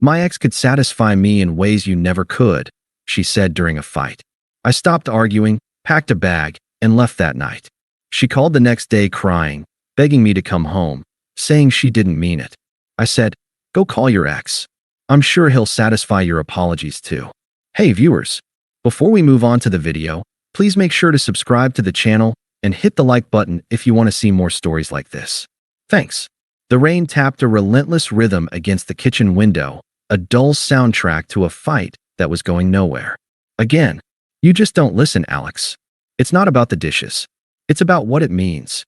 My ex could satisfy me in ways you never could, she said during a fight. I stopped arguing, packed a bag, and left that night. She called the next day crying, begging me to come home, saying she didn't mean it. I said, "Go call your ex. I'm sure he'll satisfy your apologies too." Hey viewers, before we move on to the video, please make sure to subscribe to the channel and hit the like button if you want to see more stories like this. Thanks. The rain tapped a relentless rhythm against the kitchen window, a dull soundtrack to a fight that was going nowhere. Again, you just don't listen, Alex. It's not about the dishes. It's about what it means.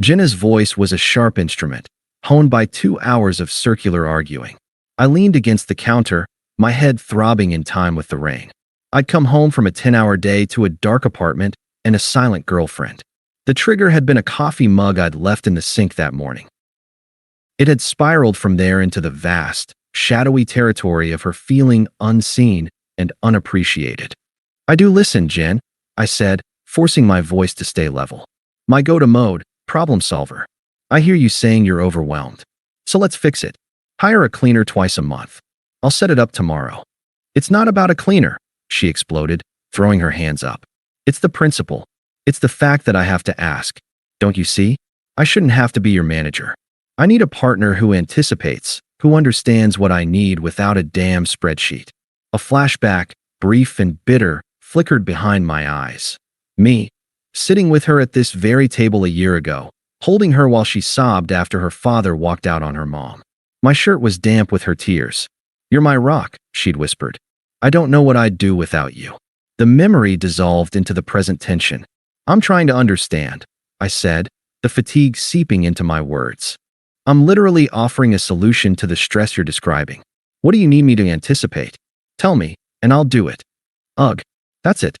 Jenna's voice was a sharp instrument, honed by 2 hours of circular arguing. I leaned against the counter, my head throbbing in time with the rain. I'd come home from a 10-hour day to a dark apartment and a silent girlfriend. The trigger had been a coffee mug I'd left in the sink that morning. It had spiraled from there into the vast, shadowy territory of her feeling unseen and unappreciated. "I do listen, Jen," I said, forcing my voice to stay level. "My go-to mode, problem solver. I hear you saying you're overwhelmed. So let's fix it. Hire a cleaner twice a month. I'll set it up tomorrow." "It's not about a cleaner," she exploded, throwing her hands up. "It's the principle. It's the fact that I have to ask. Don't you see? I shouldn't have to be your manager. I need a partner who anticipates, who understands what I need without a damn spreadsheet." A flashback, brief and bitter, flickered behind my eyes. Me, sitting with her at this very table a year ago, holding her while she sobbed after her father walked out on her mom. My shirt was damp with her tears. "You're my rock," she'd whispered. "I don't know what I'd do without you." The memory dissolved into the present tension. "I'm trying to understand," I said, the fatigue seeping into my words. "I'm literally offering a solution to the stress you're describing. What do you need me to anticipate? Tell me, and I'll do it." "Ugh, that's it.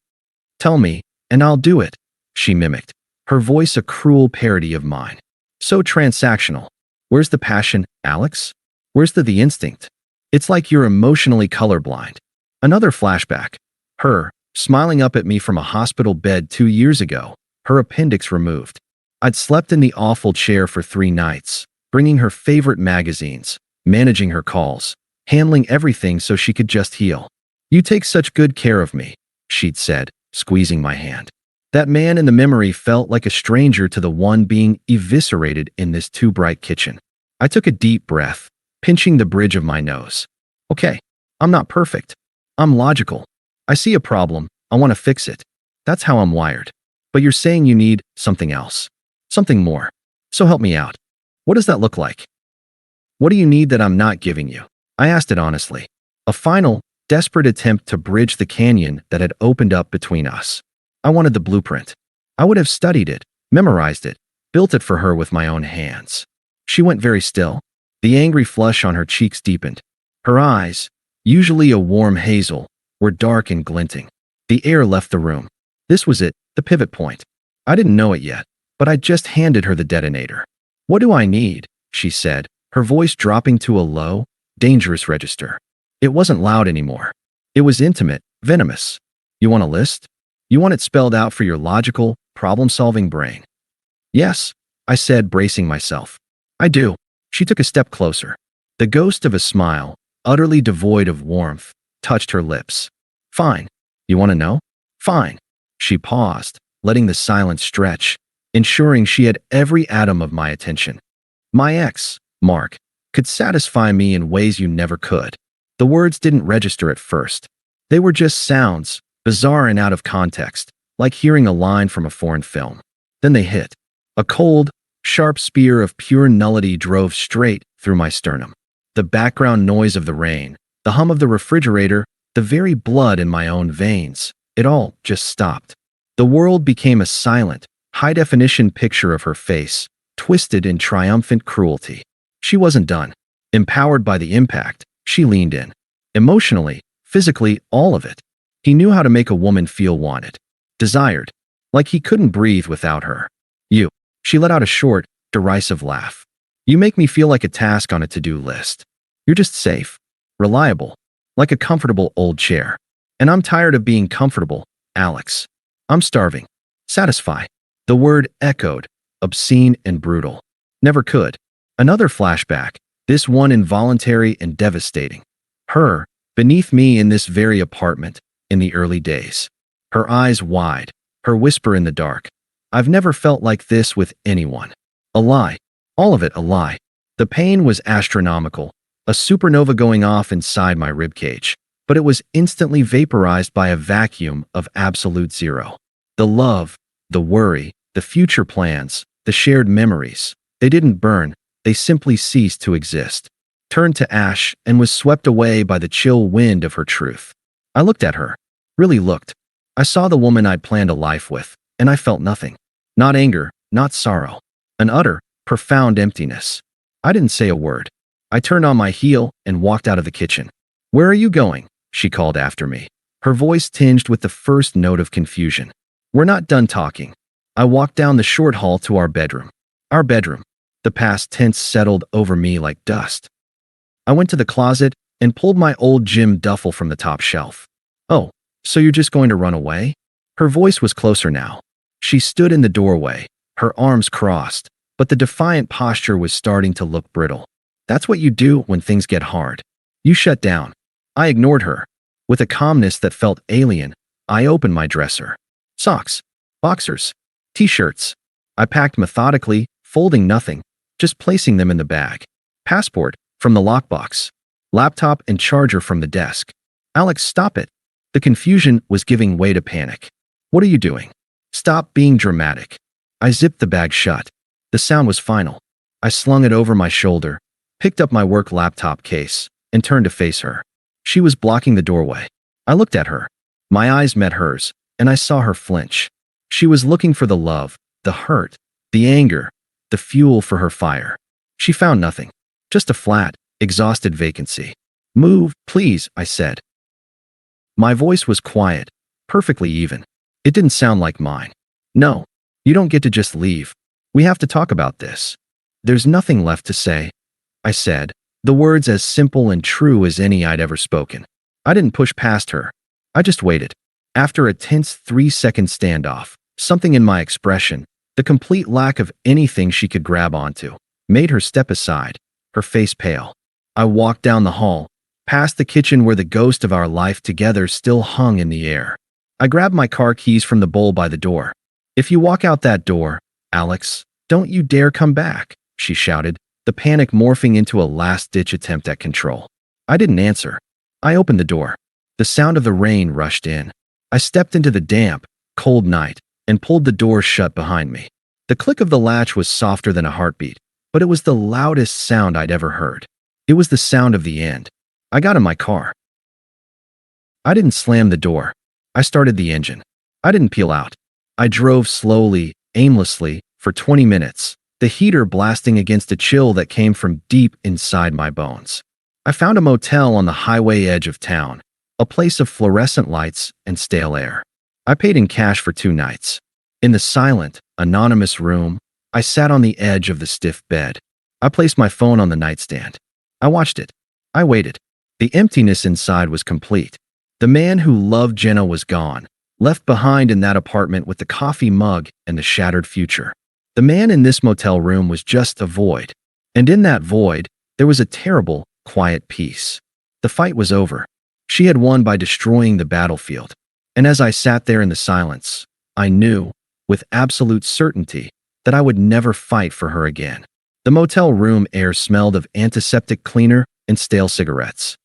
Tell me, and I'll do it," she mimicked, her voice a cruel parody of mine. "So transactional. Where's the passion, Alex? Where's the instinct? It's like you're emotionally colorblind." Another flashback. Her, smiling up at me from a hospital bed 2 years ago, her appendix removed. I'd slept in the awful chair for 3 nights, bringing her favorite magazines, managing her calls, handling everything so she could just heal. "You take such good care of me," she'd said, squeezing my hand. That man in the memory felt like a stranger to the one being eviscerated in this too bright kitchen. I took a deep breath, pinching the bridge of my nose. "Okay, I'm not perfect. I'm logical. I see a problem, I want to fix it. That's how I'm wired. But you're saying you need something else. Something more. So help me out. What does that look like? What do you need that I'm not giving you?" I asked it honestly. A final, desperate attempt to bridge the canyon that had opened up between us. I wanted the blueprint. I would have studied it, memorized it, built it for her with my own hands. She went very still. The angry flush on her cheeks deepened. Her eyes, usually a warm hazel, were dark and glinting. The air left the room. This was it, the pivot point. I didn't know it yet, but I just handed her the detonator. "What do I need?" she said, her voice dropping to a low, dangerous register. It wasn't loud anymore. It was intimate, venomous. "You want a list? You want it spelled out for your logical, problem-solving brain?" "Yes," I said, bracing myself. "I do." She took a step closer. The ghost of a smile, utterly devoid of warmth, touched her lips. "Fine. You want to know? Fine." She paused, letting the silence stretch, ensuring she had every atom of my attention. "My ex, Mark, could satisfy me in ways you never could." The words didn't register at first. They were just sounds, bizarre and out of context, like hearing a line from a foreign film. Then they hit. A cold, sharp spear of pure nullity drove straight through my sternum. The background noise of the rain, the hum of the refrigerator, the very blood in my own veins, it all just stopped. The world became a silent, high-definition picture of her face, twisted in triumphant cruelty. She wasn't done. Empowered by the impact, she leaned in. Emotionally, physically, all of it. He knew how to make a woman feel wanted, desired, like he couldn't breathe without her. "You." She let out a short, derisive laugh. "You make me feel like a task on a to-do list. You're just safe, reliable, like a comfortable old chair. And I'm tired of being comfortable, Alex. I'm starving. Satisfy." The word echoed, obscene and brutal. Never could. Another flashback, this one involuntary and devastating. Her, beneath me in this very apartment, in the early days. Her eyes wide, her whisper in the dark. I've never felt like this with anyone. A lie. All of it a lie. The pain was astronomical, a supernova going off inside my ribcage, but it was instantly vaporized by a vacuum of absolute zero. The love, the worry, the future plans, the shared memories, they didn't burn, they simply ceased to exist, turned to ash, and was swept away by the chill wind of her truth. I looked at her, really looked. I saw the woman I'd planned a life with, and I felt nothing. Not anger, not sorrow. An utter, profound emptiness. I didn't say a word. I turned on my heel and walked out of the kitchen. "Where are you going?" she called after me, her voice tinged with the first note of confusion. "We're not done talking." I walked down the short hall to our bedroom. Our bedroom. The past tense settled over me like dust. I went to the closet and pulled my old gym duffel from the top shelf. "Oh, so you're just going to run away?" Her voice was closer now. She stood in the doorway, her arms crossed, but the defiant posture was starting to look brittle. "That's what you do when things get hard. You shut down." I ignored her. With a calmness that felt alien, I opened my dresser. Socks, boxers, t-shirts. I packed methodically, folding nothing, just placing them in the bag. Passport from the lockbox. Laptop and charger from the desk. "Alex, stop it." The confusion was giving way to panic. "What are you doing? Stop being dramatic." I zipped the bag shut. The sound was final. I slung it over my shoulder, picked up my work laptop case, and turned to face her. She was blocking the doorway. I looked at her. My eyes met hers, and I saw her flinch. She was looking for the love, the hurt, the anger, the fuel for her fire. She found nothing. Just a flat, exhausted vacancy. "Move, please," I said. My voice was quiet, perfectly even. It didn't sound like mine. "No, you don't get to just leave. We have to talk about this." "There's nothing left to say," I said, the words as simple and true as any I'd ever spoken. I didn't push past her. I just waited. After a tense 3-second standoff, something in my expression, the complete lack of anything she could grab onto, made her step aside, her face pale. I walked down the hall, past the kitchen where the ghost of our life together still hung in the air. I grabbed my car keys from the bowl by the door. "If you walk out that door, Alex, don't you dare come back," she shouted, the panic morphing into a last-ditch attempt at control. I didn't answer. I opened the door. The sound of the rain rushed in. I stepped into the damp, cold night and pulled the door shut behind me. The click of the latch was softer than a heartbeat, but it was the loudest sound I'd ever heard. It was the sound of the end. I got in my car. I didn't slam the door. I started the engine. I didn't peel out. I drove slowly, aimlessly, for 20 minutes, the heater blasting against a chill that came from deep inside my bones. I found a motel on the highway edge of town, a place of fluorescent lights and stale air. I paid in cash for 2 nights. In the silent, anonymous room, I sat on the edge of the stiff bed. I placed my phone on the nightstand. I watched it. I waited. The emptiness inside was complete. The man who loved Jenna was gone, left behind in that apartment with the coffee mug and the shattered future. The man in this motel room was just a void. And in that void, there was a terrible, quiet peace. The fight was over. She had won by destroying the battlefield. And as I sat there in the silence, I knew, with absolute certainty, that I would never fight for her again. The motel room air smelled of antiseptic cleaner and stale cigarettes.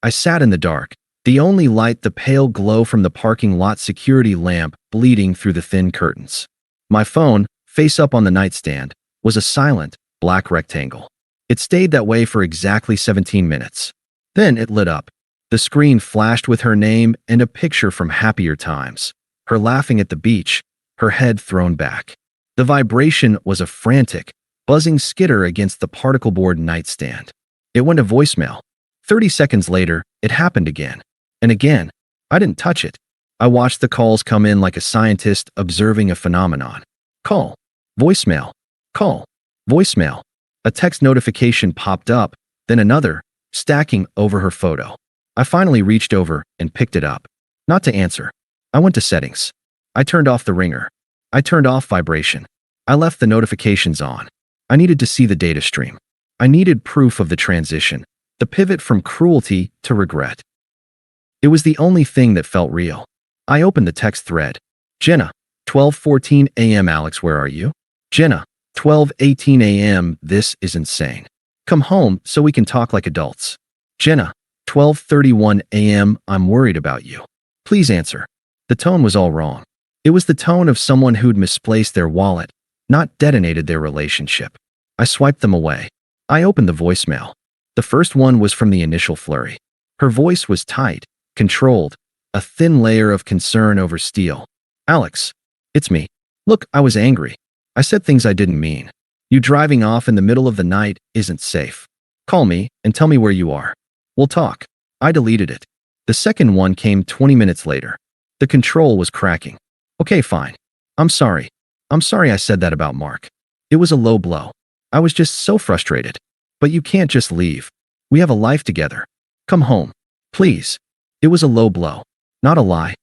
I sat in the dark, the only light the pale glow from the parking lot security lamp bleeding through the thin curtains. My phone, face up on the nightstand, was a silent, black rectangle. It stayed that way for exactly 17 minutes. Then it lit up. The screen flashed with her name and a picture from happier times, her laughing at the beach, her head thrown back. The vibration was a frantic, buzzing skitter against the particle board nightstand. It went to voicemail. 30 seconds later, it happened again. And again. I didn't touch it. I watched the calls come in like a scientist observing a phenomenon. Call. Voicemail. Call. Voicemail. A text notification popped up, then another, stacking over her photo. I finally reached over and picked it up. Not to answer. I went to settings. I turned off the ringer. I turned off vibration. I left the notifications on. I needed to see the data stream. I needed proof of the transition, The pivot from cruelty to regret. It was the only thing that felt real. I opened the text thread. Jenna, 12:14 a.m. Alex, where are you? Jenna, 12:18 a.m. This is insane. Come home so we can talk like adults. Jenna, 12:31 a.m. I'm worried about you. Please answer. The tone was all wrong. It was the tone of someone who'd misplaced their wallet, not detonated their relationship. I swiped them away. I opened the voicemail. The first one was from the initial flurry. Her voice was tight, controlled, a thin layer of concern over steel. Alex, it's me. Look, I was angry. I said things I didn't mean. You driving off in the middle of the night isn't safe. Call me and tell me where you are. We'll talk. I deleted it. The second one came 20 minutes later. The control was cracking. Okay, fine. I'm sorry. I'm sorry I said that about Mark. It was a low blow. I was just so frustrated. But you can't just leave. We have a life together. Come home. Please. It was a low blow. Not a lie.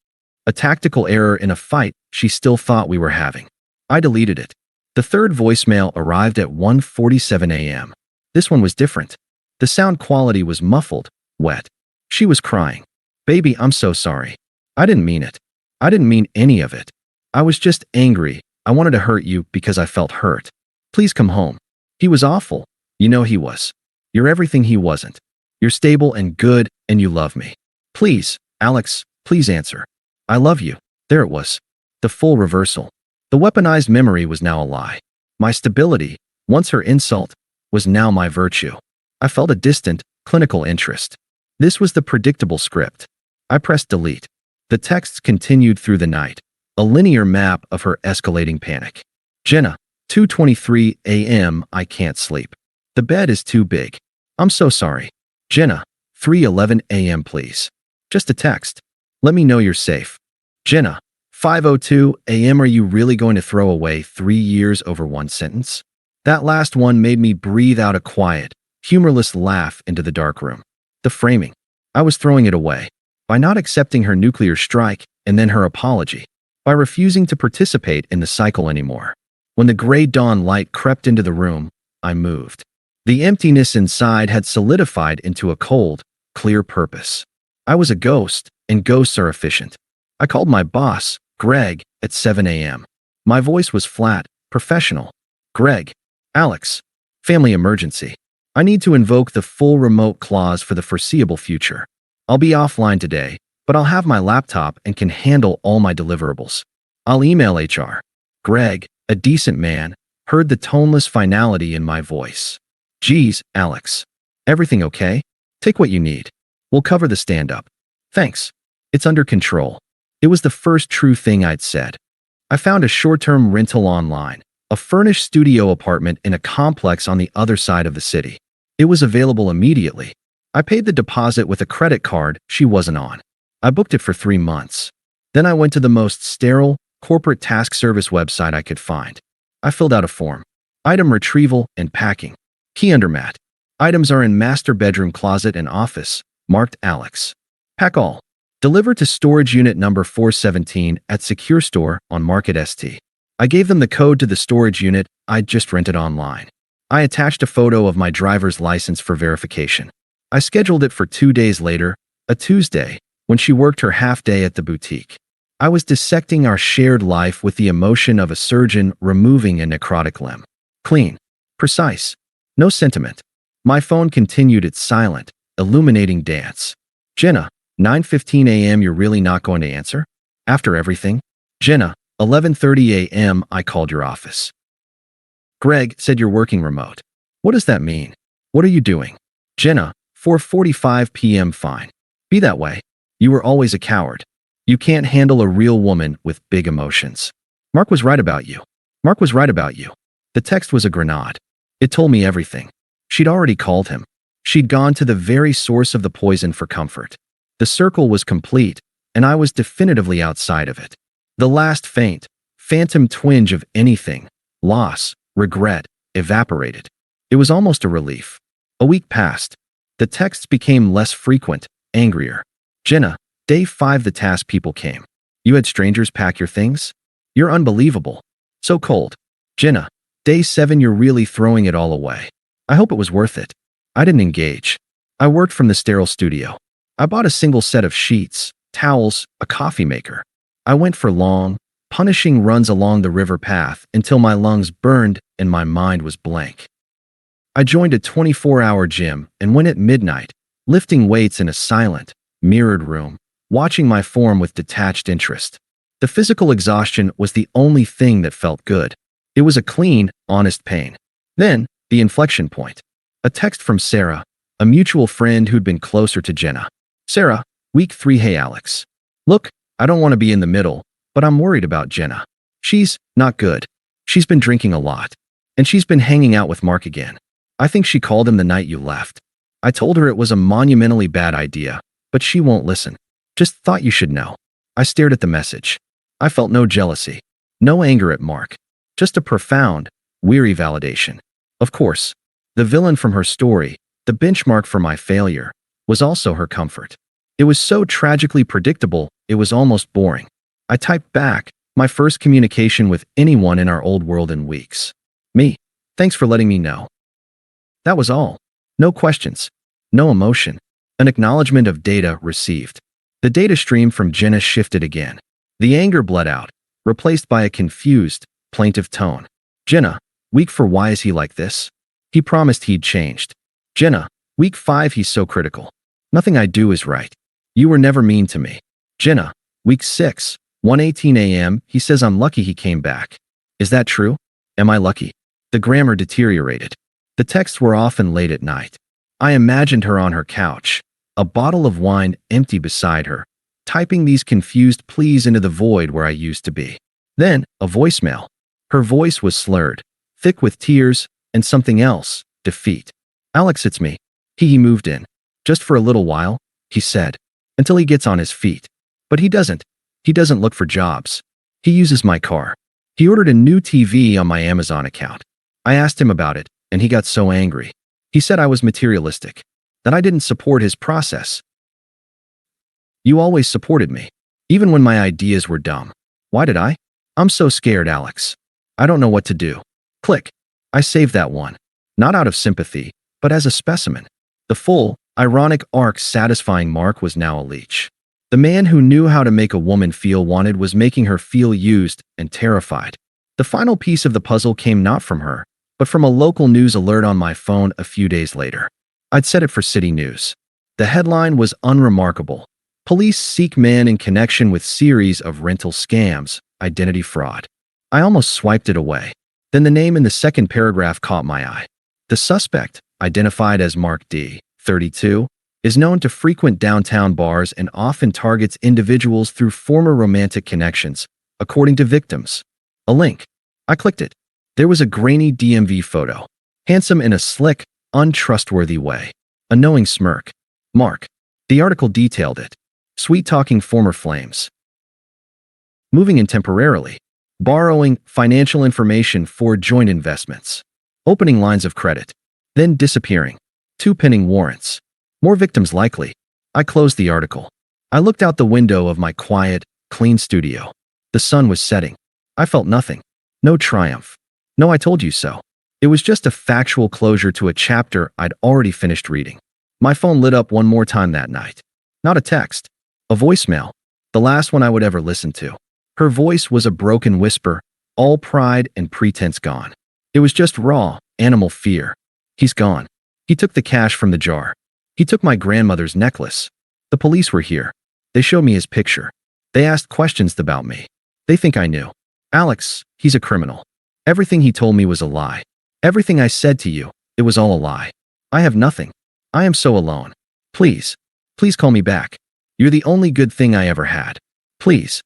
A tactical error in a fight she still thought we were having. I deleted it. The third voicemail arrived at 1:47 a.m. This one was different. The sound quality was muffled, wet. She was crying. Baby, I'm so sorry. I didn't mean it. I didn't mean any of it. I was just angry. I wanted to hurt you because I felt hurt. Please come home. He was awful. You know he was. You're everything he wasn't. You're stable and good, and you love me. Please, Alex, please answer. I love you. There it was. The full reversal. The weaponized memory was now a lie. My stability, once her insult, was now my virtue. I felt a distant, clinical interest. This was the predictable script. I pressed delete. The texts continued through the night, a linear map of her escalating panic. Jenna, 2:23 a.m. I can't sleep. The bed is too big. I'm so sorry. Jenna, 3:11 a.m. please. Just a text. Let me know you're safe. Jenna, 5:02 a.m. Are you really going to throw away 3 years over one sentence? That last one made me breathe out a quiet, humorless laugh into the dark room. The framing. I was throwing it away. By not accepting her nuclear strike and then her apology. By refusing to participate in the cycle anymore. When the gray dawn light crept into the room, I moved. The emptiness inside had solidified into a cold, clear purpose. I was a ghost, and ghosts are efficient. I called my boss, Greg, at 7 a.m. My voice was flat, professional. Greg, Alex, family emergency. I need to invoke the full remote clause for the foreseeable future. I'll be offline today, but I'll have my laptop and can handle all my deliverables. I'll email HR. Greg, a decent man, heard the toneless finality in my voice. Geez, Alex. Everything okay? Take what you need. We'll cover the stand-up. Thanks. It's under control. It was the first true thing I'd said. I found a short-term rental online, a furnished studio apartment in a complex on the other side of the city. It was available immediately. I paid the deposit with a credit card she wasn't on. I booked it for 3 months. Then I went to the most sterile, corporate task service website I could find. I filled out a form. Item retrieval and packing. Key under mat. Items are in master bedroom closet and office, marked Alex. Pack all. Deliver to storage unit number 417 at Secure Store on Market ST. I gave them the code to the storage unit I'd just rented online. I attached a photo of my driver's license for verification. I scheduled it for 2 days later, a Tuesday, when she worked her half day at the boutique. I was dissecting our shared life with the emotion of a surgeon removing a necrotic limb. Clean. Precise. No sentiment. My phone continued its silent, illuminating dance. Jenna, 9:15 a.m. You're really not going to answer? After everything? Jenna, 11:30 a.m. I called your office. Greg said you're working remote. What does that mean? What are you doing? Jenna, 4:45 p.m. Fine. Be that way. You were always a coward. You can't handle a real woman with big emotions. Mark was right about you. Mark was right about you. The text was a grenade. It told me everything. She'd already called him. She'd gone to the very source of the poison for comfort. The circle was complete, and I was definitively outside of it. The last faint, phantom twinge of anything, loss, regret, evaporated. It was almost a relief. A week passed. The texts became less frequent, angrier. Jenna, day 5 the task people came. You had strangers pack your things? You're unbelievable. So cold. Jenna, day 7 you're really throwing it all away. I hope it was worth it. I didn't engage. I worked from the sterile studio. I bought a single set of sheets, towels, a coffee maker. I went for long, punishing runs along the river path until my lungs burned and my mind was blank. I joined a 24-hour gym and went at midnight, lifting weights in a silent, mirrored room, watching my form with detached interest. The physical exhaustion was the only thing that felt good. It was a clean, honest pain. Then, the inflection point. A text from Sarah, a mutual friend who'd been closer to Jenna. Sarah, week 3. Hey Alex. Look, I don't want to be in the middle, but I'm worried about Jenna. She's not good. She's been drinking a lot. And she's been hanging out with Mark again. I think she called him the night you left. I told her it was a monumentally bad idea, but she won't listen. Just thought you should know. I stared at the message. I felt no jealousy, no anger at Mark, just a profound, weary validation. Of course, the villain from her story, the benchmark for my failure, was also her comfort. It was so tragically predictable, it was almost boring. I typed back, my first communication with anyone in our old world in weeks. Me, thanks for letting me know. That was all. No questions. No emotion. An acknowledgement of data received. The data stream from Jenna shifted again. The anger bled out, replaced by a confused, plaintive tone. Jenna, week 4. Why is he like this? He promised he'd changed. Jenna, week 5. He's so critical. Nothing I do is right. You were never mean to me. Jenna, week 6. 1:18 a.m. He says I'm lucky he came back. Is that true? Am I lucky? The grammar deteriorated. The texts were often late at night. I imagined her on her couch, a bottle of wine empty beside her, typing these confused pleas into the void where I used to be. Then, a voicemail. Her voice was slurred, thick with tears, and something else, defeat. Alex, it's me. He moved in. Just for a little while, he said, until he gets on his feet. But he doesn't. He doesn't look for jobs. He uses my car. He ordered a new TV on my Amazon account. I asked him about it, and he got so angry. He said I was materialistic, that I didn't support his process. You always supported me, even when my ideas were dumb. Why did I? I'm so scared, Alex. I don't know what to do. Click. I saved that one. Not out of sympathy, but as a specimen. The full, ironic arc satisfying Mark was now a leech. The man who knew how to make a woman feel wanted was making her feel used and terrified. The final piece of the puzzle came not from her, but from a local news alert on my phone a few days later. I'd set it for City News. The headline was unremarkable. Police seek man in connection with series of rental scams, identity fraud. I almost swiped it away. Then the name in the second paragraph caught my eye. The suspect, identified as Mark D., 32, is known to frequent downtown bars and often targets individuals through former romantic connections, according to victims. A link. I clicked it. There was a grainy DMV photo. Handsome in a slick, untrustworthy way. A knowing smirk. Mark. The article detailed it. Sweet-talking former flames. Moving in temporarily. Borrowing financial information for joint investments. Opening lines of credit. Then disappearing. 2 pending warrants. More victims likely. I closed the article. I looked out the window of my quiet, clean studio. The sun was setting. I felt nothing. No triumph. No, I told you so. It was just a factual closure to a chapter I'd already finished reading. My phone lit up one more time that night. Not a text. A voicemail. The last one I would ever listen to. Her voice was a broken whisper, all pride and pretense gone. It was just raw, animal fear. He's gone. He took the cash from the jar. He took my grandmother's necklace. The police were here. They showed me his picture. They asked questions about me. They think I knew. Alex, he's a criminal. Everything he told me was a lie. Everything I said to you, it was all a lie. I have nothing. I am so alone. Please, please call me back. You're the only good thing I ever had. Please.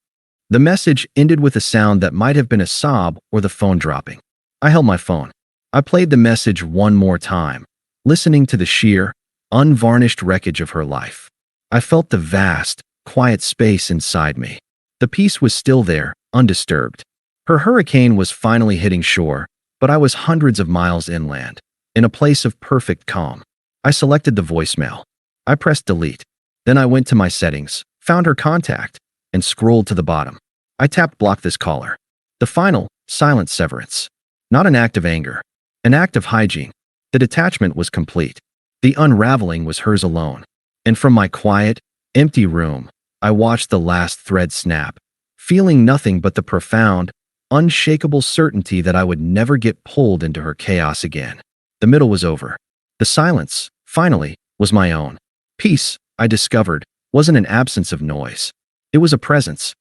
The message ended with a sound that might have been a sob or the phone dropping. I held my phone. I played the message one more time, listening to the sheer, unvarnished wreckage of her life. I felt the vast, quiet space inside me. The peace was still there, undisturbed. Her hurricane was finally hitting shore, but I was hundreds of miles inland, in a place of perfect calm. I selected the voicemail. I pressed delete. Then I went to my settings, found her contact, and scrolled to the bottom. I tapped block this caller. The final, silent severance. Not an act of anger. An act of hygiene. The detachment was complete. The unraveling was hers alone. And from my quiet, empty room, I watched the last thread snap, feeling nothing but the profound, unshakable certainty that I would never get pulled into her chaos again. The middle was over. The silence, finally, was my own. Peace, I discovered, wasn't an absence of noise. It was a presence.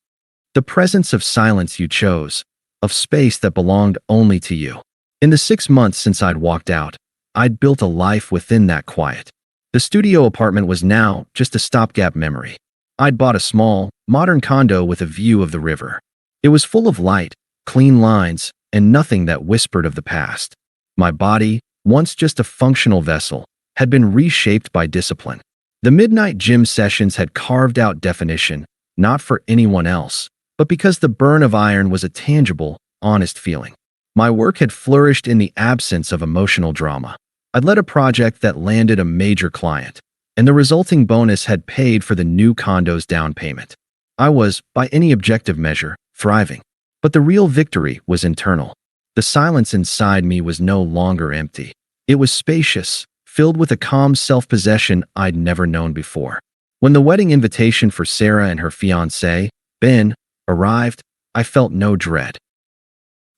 The presence of silence you chose, of space that belonged only to you. In the 6 months since I'd walked out, I'd built a life within that quiet. The studio apartment was now just a stopgap memory. I'd bought a small, modern condo with a view of the river. It was full of light, clean lines, and nothing that whispered of the past. My body, once just a functional vessel, had been reshaped by discipline. The midnight gym sessions had carved out definition, not for anyone else, but because the burn of iron was a tangible, honest feeling. My work had flourished in the absence of emotional drama. I'd led a project that landed a major client, and the resulting bonus had paid for the new condo's down payment. I was, by any objective measure, thriving. But the real victory was internal. The silence inside me was no longer empty. It was spacious, filled with a calm self-possession I'd never known before. When the wedding invitation for Sarah and her fiancé, Ben, arrived, I felt no dread.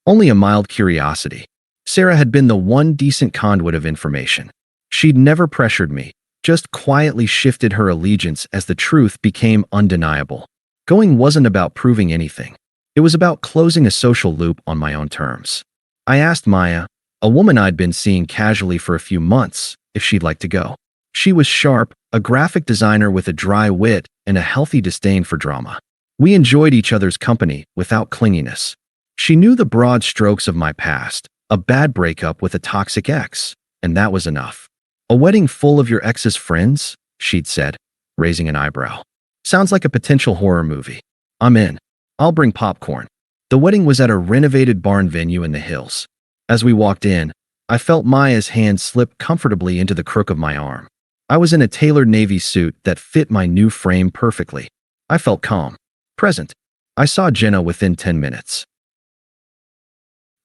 Only a mild curiosity. Sarah had been the one decent conduit of information. She'd never pressured me, just quietly shifted her allegiance as the truth became undeniable. Going wasn't about proving anything. It was about closing a social loop on my own terms. I asked Maya, a woman I'd been seeing casually for a few months, if she'd like to go. She was sharp, a graphic designer with a dry wit and a healthy disdain for drama. We enjoyed each other's company without clinginess. She knew the broad strokes of my past, a bad breakup with a toxic ex, and that was enough. A wedding full of your ex's friends? She'd said, raising an eyebrow. Sounds like a potential horror movie. I'm in. I'll bring popcorn. The wedding was at a renovated barn venue in the hills. As we walked in, I felt Maya's hand slip comfortably into the crook of my arm. I was in a tailored navy suit that fit my new frame perfectly. I felt calm, present. I saw Jenna within 10 minutes.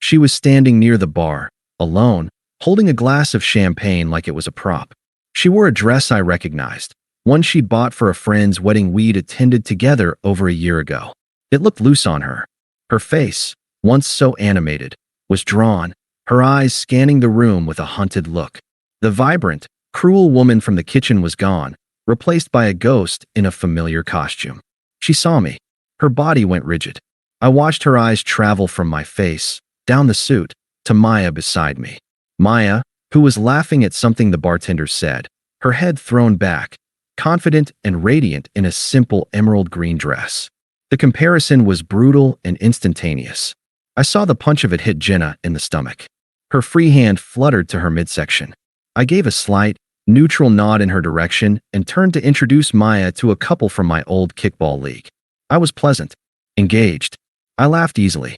She was standing near the bar, alone, holding a glass of champagne like it was a prop. She wore a dress I recognized, one she'd bought for a friend's wedding we'd attended together over a year ago. It looked loose on her. Her face, once so animated, was drawn, her eyes scanning the room with a hunted look. The vibrant, cruel woman from the kitchen was gone, replaced by a ghost in a familiar costume. She saw me. Her body went rigid. I watched her eyes travel from my face, down the suit, to Maya beside me. Maya, who was laughing at something the bartender said, her head thrown back, confident and radiant in a simple emerald green dress. The comparison was brutal and instantaneous. I saw the punch of it hit Jenna in the stomach. Her free hand fluttered to her midsection. I gave a slight, neutral nod in her direction and turned to introduce Maya to a couple from my old kickball league. I was pleasant, engaged. I laughed easily.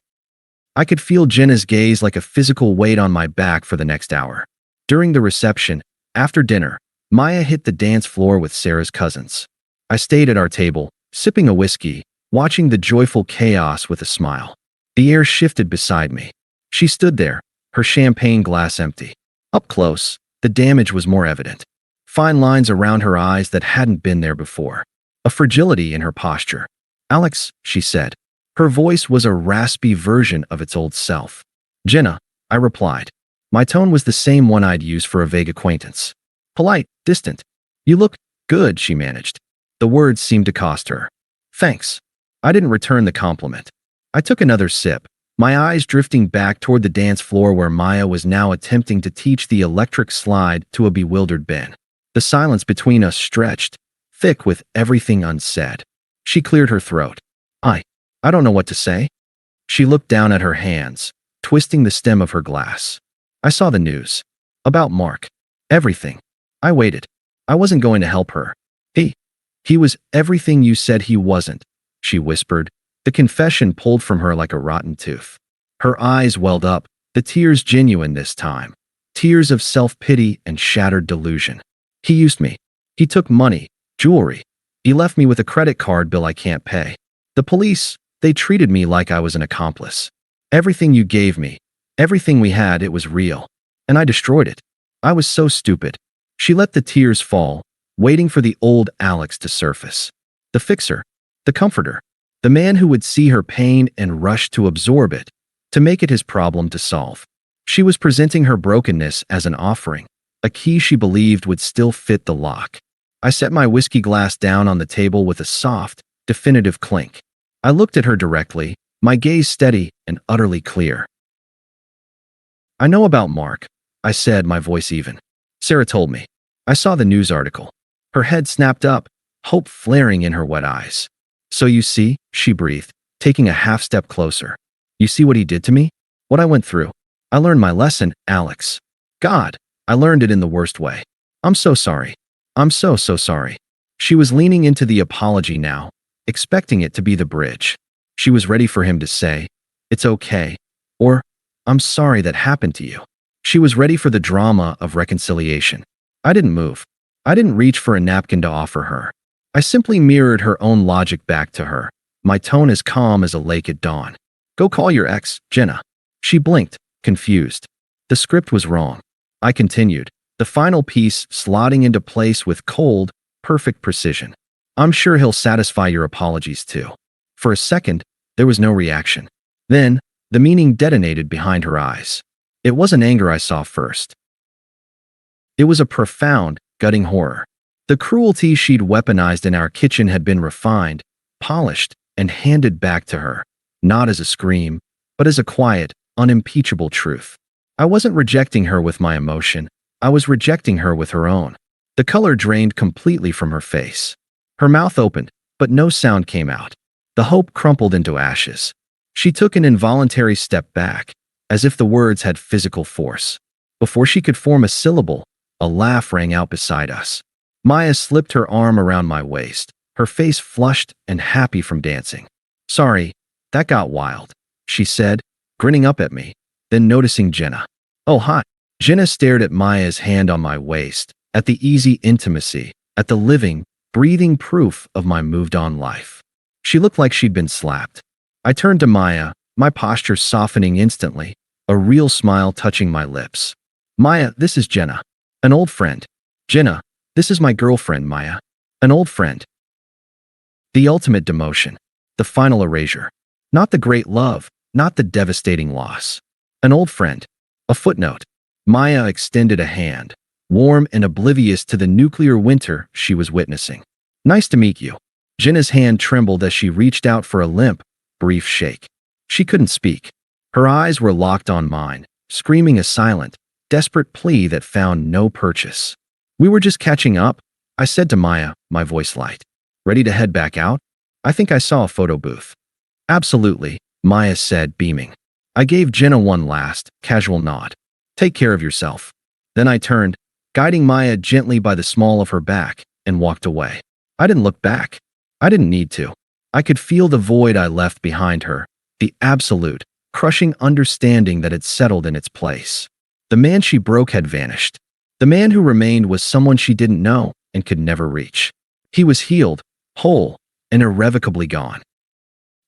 I could feel Jenna's gaze like a physical weight on my back for the next hour. During the reception, after dinner, Maya hit the dance floor with Sarah's cousins. I stayed at our table, sipping a whiskey, watching the joyful chaos with a smile. The air shifted beside me. She stood there, her champagne glass empty. Up close, the damage was more evident. Fine lines around her eyes that hadn't been there before. A fragility in her posture. "Alex," she said. Her voice was a raspy version of its old self. "Jenna," I replied. My tone was the same one I'd used for a vague acquaintance. Polite, distant. "You look good," she managed. The words seemed to cost her. "Thanks." I didn't return the compliment. I took another sip, my eyes drifting back toward the dance floor where Maya was now attempting to teach the electric slide to a bewildered Ben. The silence between us stretched, thick with everything unsaid. She cleared her throat. I don't know what to say." She looked down at her hands, twisting the stem of her glass. I saw the news. About Mark. Everything. I waited. I wasn't going to help her. He was everything you said he wasn't," she whispered, the confession pulled from her like a rotten tooth. Her eyes welled up, the tears genuine this time. Tears of self-pity and shattered delusion. "He used me. He took money, jewelry. He left me with a credit card bill I can't pay. The police, they treated me like I was an accomplice. Everything you gave me, everything we had, it was real. And I destroyed it. I was so stupid." She let the tears fall, waiting for the old Alex to surface. The fixer, the comforter, the man who would see her pain and rush to absorb it, to make it his problem to solve. She was presenting her brokenness as an offering, a key she believed would still fit the lock. I set my whiskey glass down on the table with a soft, definitive clink. I looked at her directly, my gaze steady and utterly clear. "I know about Mark," I said, my voice even. "Sarah told me. I saw the news article." Her head snapped up, hope flaring in her wet eyes. "So you see," she breathed, taking a half step closer. "You see what he did to me? What I went through? I learned my lesson, Alex. God, I learned it in the worst way. I'm so sorry. I'm so sorry." She was leaning into the apology now, expecting it to be the bridge. She was ready for him to say, "It's okay," or, "I'm sorry that happened to you." She was ready for the drama of reconciliation. I didn't move. I didn't reach for a napkin to offer her. I simply mirrored her own logic back to her, my tone as calm as a lake at dawn. "Go call your ex, Jenna." She blinked, confused. The script was wrong. I continued, the final piece slotting into place with cold, perfect precision. "I'm sure he'll satisfy your apologies too." For a second, there was no reaction. Then, the meaning detonated behind her eyes. It wasn't anger I saw first. It was a profound, gutting horror. The cruelty she'd weaponized in our kitchen had been refined, polished, and handed back to her, not as a scream, but as a quiet, unimpeachable truth. I wasn't rejecting her with my emotion. I was rejecting her with her own. The color drained completely from her face. Her mouth opened, but no sound came out. The hope crumpled into ashes. She took an involuntary step back, as if the words had physical force. Before she could form a syllable, a laugh rang out beside us. Maya slipped her arm around my waist, her face flushed and happy from dancing. "Sorry, that got wild," she said, grinning up at me, then noticing Jenna. "Oh, hi." Jenna stared at Maya's hand on my waist, at the easy intimacy, at the living, breathing proof of my moved-on life. She looked like she'd been slapped. I turned to Maya, my posture softening instantly, a real smile touching my lips. "Maya, this is Jenna. An old friend." "Jenna, this is my girlfriend, Maya. An old friend." The ultimate demotion. The final erasure. Not the great love, not the devastating loss. An old friend. A footnote. Maya extended a hand, warm and oblivious to the nuclear winter she was witnessing. "Nice to meet you." Jenna's hand trembled as she reached out for a limp, brief shake. She couldn't speak. Her eyes were locked on mine, screaming a silent, desperate plea that found no purchase. "We were just catching up," I said to Maya, my voice light. "Ready to head back out? I think I saw a photo booth." "Absolutely," Maya said, beaming. I gave Jenna one last, casual nod. "Take care of yourself." Then I turned, guiding Maya gently by the small of her back, and walked away. I didn't look back. I didn't need to. I could feel the void I left behind her, the absolute, crushing understanding that had settled in its place. The man she broke had vanished. The man who remained was someone she didn't know and could never reach. He was healed, whole, and irrevocably gone.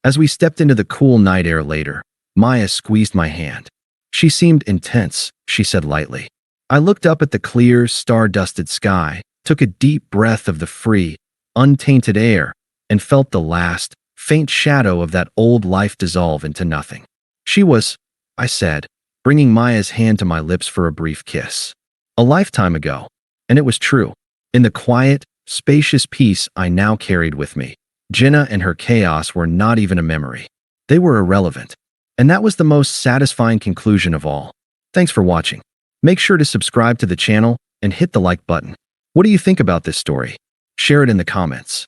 As we stepped into the cool night air later, Maya squeezed my hand. "She seemed intense," she said lightly. I looked up at the clear, star-dusted sky, took a deep breath of the free, untainted air, and felt the last, faint shadow of that old life dissolve into nothing. "She was," I said, bringing Maya's hand to my lips for a brief kiss. "A lifetime ago." And it was true. In the quiet, spacious peace I now carried with me, Jenna and her chaos were not even a memory. They were irrelevant. And that was the most satisfying conclusion of all. Thanks for watching. Make sure to subscribe to the channel and hit the like button. What do you think about this story? Share it in the comments.